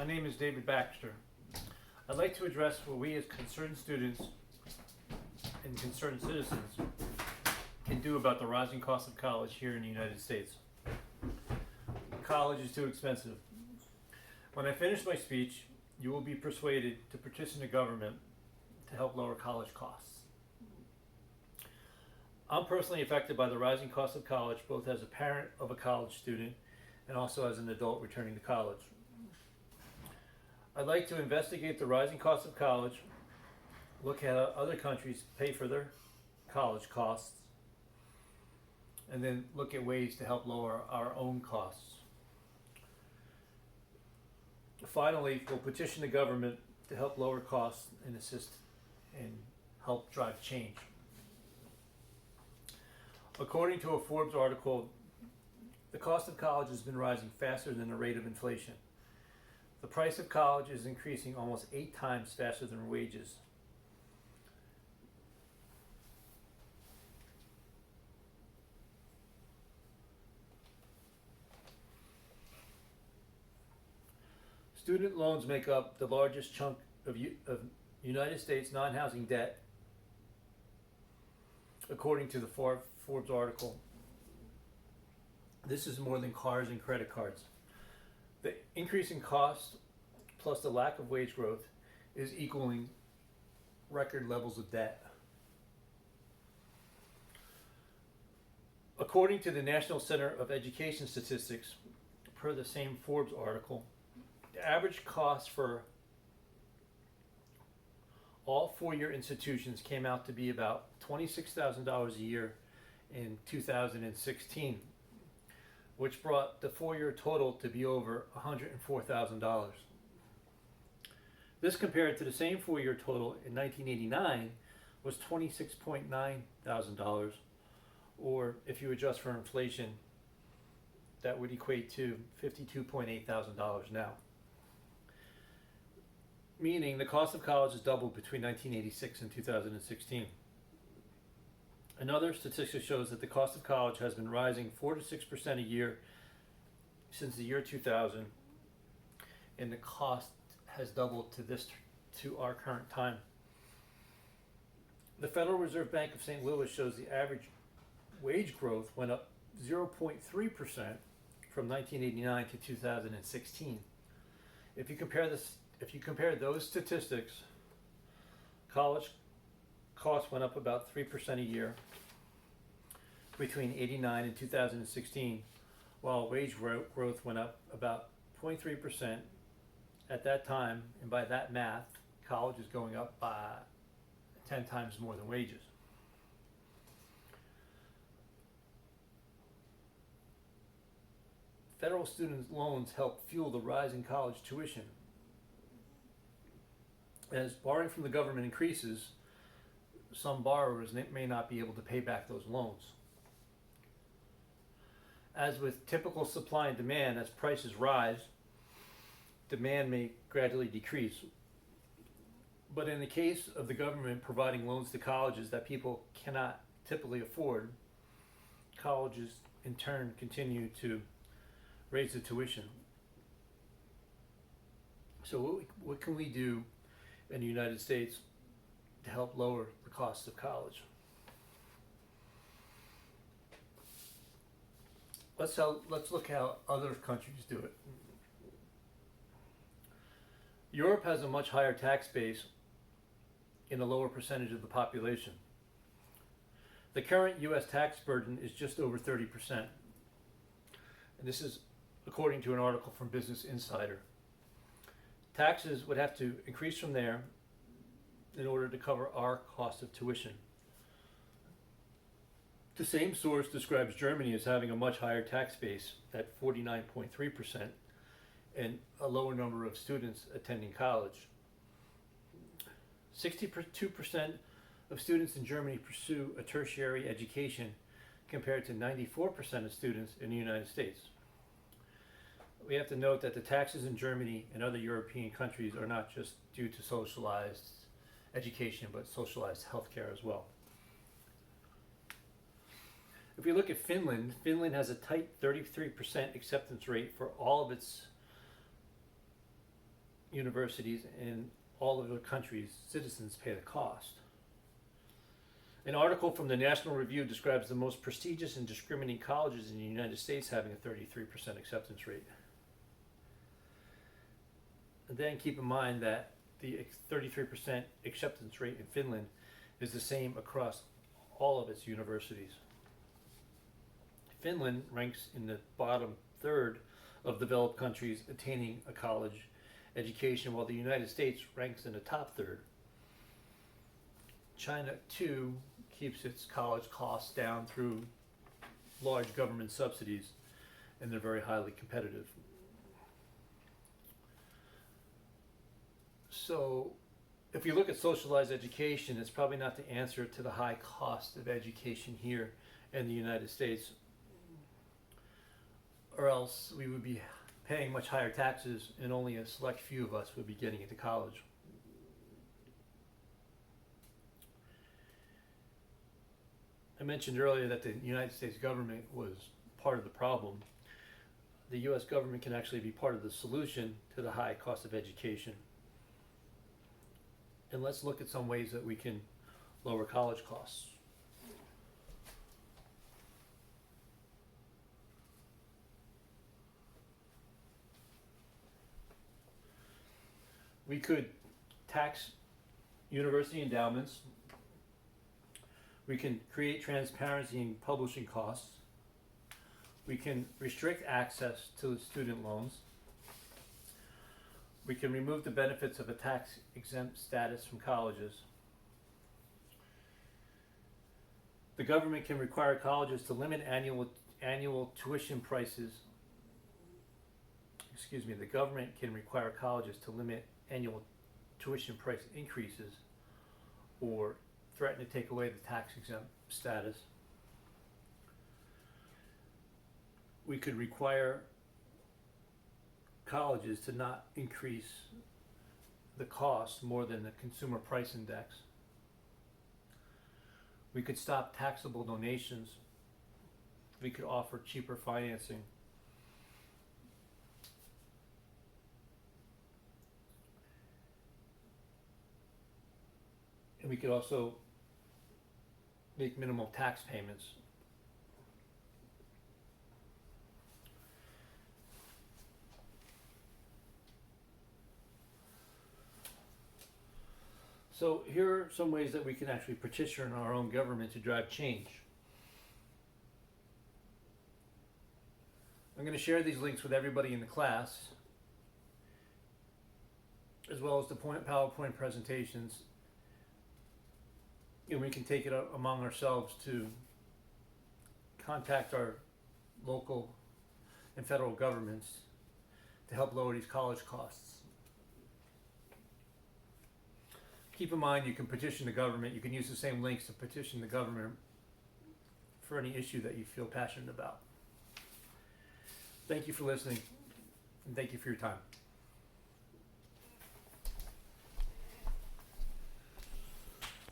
My name is David Baxter. I'd like to address what we as concerned students and concerned citizens can do about the rising cost of college here in the United States. College is too expensive. When I finish my speech, you will be persuaded to petition the government to help lower college costs. I'm personally affected by the rising cost of college, both as a parent of a college student and also as an adult returning to college. I'd like to investigate the rising cost of college, look at how other countries pay for their college costs, and then look at ways to help lower our own costs. Finally, we'll petition the government to help lower costs and assist and help drive change. According to a Forbes article, the cost of college has been rising faster than the rate of inflation. The price of college is increasing almost 8 times faster than wages. Student loans make up the largest chunk of United States non-housing debt, according to the Forbes article. This is more than cars and credit cards. The increase in cost plus the lack of wage growth is equaling record levels of debt. According to the National Center of Education Statistics, per the same Forbes article, the average cost for all four-year institutions came out to be about $26,000 a year in 2016, which brought the four-year total to be over $104,000. This compared to the same four-year total in 1989 was $26,900, or if you adjust for inflation, that would equate to $52,800 now. Meaning the cost of college has doubled between 1986 and 2016. Another statistic shows that the cost of college has been rising 4 to 6% a year since the year 2000, and the cost has doubled to our current time. The Federal Reserve Bank of St. Louis shows the average wage growth went up 0.3% from 1989 to 2016. If you compare those statistics, college costs went up about 3% a year between 89 and 2016, while wage growth went up about 0.3% at that time, and by that math, college is going up by 10 times more than wages. Federal student loans help fuel the rise in college tuition. As borrowing from the government increases, some borrowers may not be able to pay back those loans. As with typical supply and demand, as prices rise, demand may gradually decrease. But in the case of the government providing loans to colleges that people cannot typically afford, colleges in turn continue to raise the tuition. So what can we do in the United States to help lower the cost of college? Let's look how other countries do it. Europe has a much higher tax base and a lower percentage of the population. The current U.S. tax burden is just over 30%. And this is according to an article from Business Insider. Taxes would have to increase from there in order to cover our cost of tuition. The same source describes Germany as having a much higher tax base at 49.3% and a lower number of students attending college. 62% of students in Germany pursue a tertiary education compared to 94% of students in the United States. We have to note that the taxes in Germany and other European countries are not just due to socialized education, but socialized healthcare as well. If we look at Finland, Finland has a tight 33% acceptance rate for all of its universities in all of the countries, citizens pay the cost. An article from the National Review describes the most prestigious and discriminating colleges in the United States having a 33% acceptance rate. And then keep in mind that the 33% acceptance rate in Finland is the same across all of its universities. Finland ranks in the bottom third of developed countries attaining a college education, while the United States ranks in the top third. China, too, keeps its college costs down through large government subsidies, and they're very highly competitive. So, if you look at socialized education, it's probably not the answer to the high cost of education here in the United States, or else we would be paying much higher taxes and only a select few of us would be getting into college. I mentioned earlier that the United States government was part of the problem. The US government can actually be part of the solution to the high cost of education. And let's look at some ways that we can lower college costs. We could tax university endowments. We can create transparency in publishing costs. We can restrict access to student loans. We can remove the benefits of a tax-exempt status from colleges. The government can require colleges to limit annual tuition prices. The government can require colleges to limit annual tuition price increases or threaten to take away the tax-exempt status. We could require colleges to not increase the cost more than the consumer price index. We could stop taxable donations. We could offer cheaper financing. And we could also make minimal tax payments. So here are some ways that we can actually petition our own government to drive change. I'm going to share these links with everybody in the class, as well as the PowerPoint presentations. And we can take it up among ourselves to contact our local and federal governments to help lower these college costs. Keep in mind, you can petition the government. You can use the same links to petition the government for any issue that you feel passionate about. Thank you for listening, and thank you for your time.